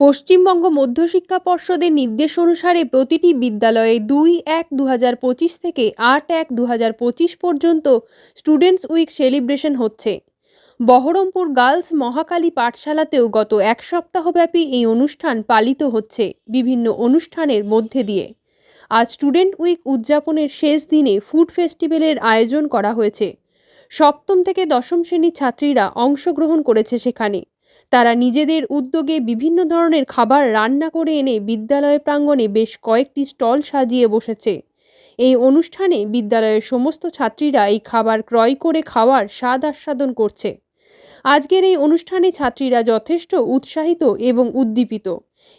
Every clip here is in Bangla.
পশ্চিমবঙ্গ মধ্যশিক্ষা পর্ষদের নির্দেশ অনুসারে প্রতিটি বিদ্যালয়ে ২-১-২০২৫ থেকে ৮-১-২০২৫ পর্যন্ত স্টুডেন্টস উইক সেলিব্রেশন হচ্ছে। বহরমপুর গার্লস মহাকালী পাঠশালাতেও গত এক সপ্তাহব্যাপী এই অনুষ্ঠান পালিত হচ্ছে বিভিন্ন অনুষ্ঠানের মধ্যে দিয়ে। আজ স্টুডেন্ট উইক উদযাপনের শেষ দিনে ফুড ফেস্টিভ্যালের আয়োজন করা হয়েছে। সপ্তম থেকে দশম শ্রেণীর ছাত্রীরা অংশগ্রহণ করেছে সেখানে। তারা নিজেদের উদ্যোগে বিভিন্ন ধরনের খাবার রান্না করে এনে বিদ্যালয় প্রাঙ্গণে বেশ কয়েকটি স্টল সাজিয়ে বসেছে। এই অনুষ্ঠানে বিদ্যালয়ের সমস্ত ছাত্রীরা এই খাবার ক্রয় করে খাওয়ার স্বাদ আস্বাদন করছে। আজকের এই অনুষ্ঠানে ছাত্রীরা যথেষ্ট উৎসাহিত এবং উদ্দীপিত।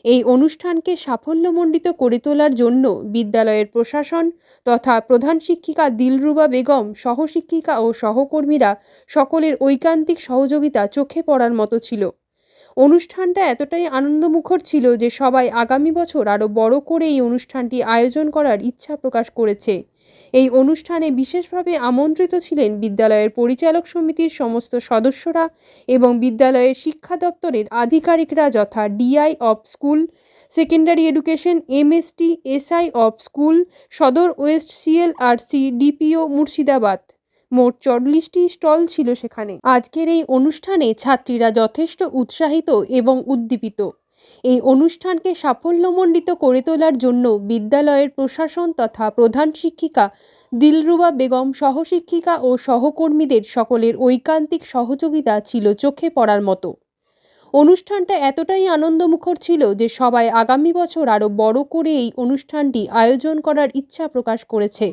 এই অনুষ্ঠানকে সাফল্যমণ্ডিত করে তোলার জন্য বিদ্যালয়ের প্রশাসন তথা প্রধান শিক্ষিকা দিলরুবা বেগম, সহশিক্ষিকা ও সহকর্মীরা সকলের ঐকান্তিক সহযোগিতা চোখে পড়ার মতো ছিল। অনুষ্ঠানটা এতটাই আনন্দমুখর ছিল যে সবাই আগামী বছর আরও বড় করে এই অনুষ্ঠানটি আয়োজন করার ইচ্ছা প্রকাশ করেছে। এই অনুষ্ঠানে বিশেষভাবে আমন্ত্রিত ছিলেন বিদ্যালয়ের পরিচালক সমিতির সমস্ত সদস্যরা এবং বিদ্যালয়ের শিক্ষা দপ্তরের আধিকারিকরা যথা DI of school secondary education, MST, SI of school, Sadar west CLRC, DPO Murshidabad. মোট ৪০টি স্টল ছিল সেখানে। আজকের এই অনুষ্ঠানে ছাত্রীরা যথেষ্ট উৎসাহিত এবং উদ্দীপিত। এই অনুষ্ঠানকে সাফল্যমণ্ডিত করে তোলার জন্য বিদ্যালয়ের প্রশাসন তথা প্রধান শিক্ষিকা দিলরুবা বেগম, সহশিক্ষিকা ও সহকর্মীদের সকলের ঐকান্তিক সহযোগিতা ছিল চোখে পড়ার মতো। অনুষ্ঠানটা এতটাই আনন্দমুখর ছিল যে সবাই আগামী বছর আরও বড় করে এই অনুষ্ঠানটি আয়োজন করার ইচ্ছা প্রকাশ করেছে।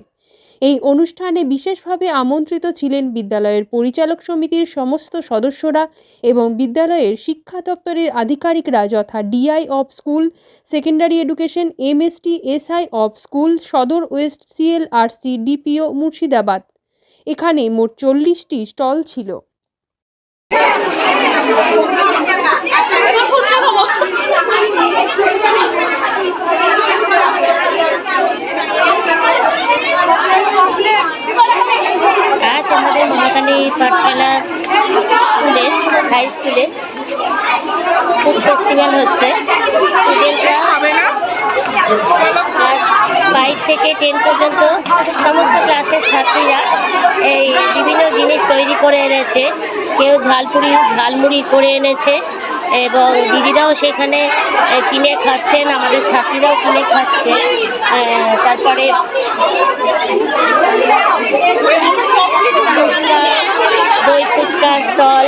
এই অনুষ্ঠানে বিশেষভাবে আমন্ত্রিত ছিলেন বিদ্যালয়ের পরিচালক সমিতির সমস্ত সদস্যরা এবং বিদ্যালয়ের শিক্ষা দপ্তরের আধিকারিকরা যথা DI of school secondary education, MST, SI of school, Sadar west CLRC, DPO Murshidabad. এখানে মোট ৪০টি স্টল ছিল। आज हमारे महाकाली पाठशाला स्कूले हाई स्कूले फूड फेस्टिवल होच्छे। स्टूडेंटरा क्लास 5 থেকে 10 পর্যন্ত সমস্ত ক্লাসের ছাত্রীরা এই বিভিন্ন জিনিস তৈরি করে এনেছে। কেউ ঝালমুড়ি করে এনেছে এবং দিদিরাও সেখানে কিনে খাচ্ছেন, আমাদের ছাত্রীরাও কিনে খাচ্ছে। তারপরে ফুচকা, দই ফুচকা স্টল,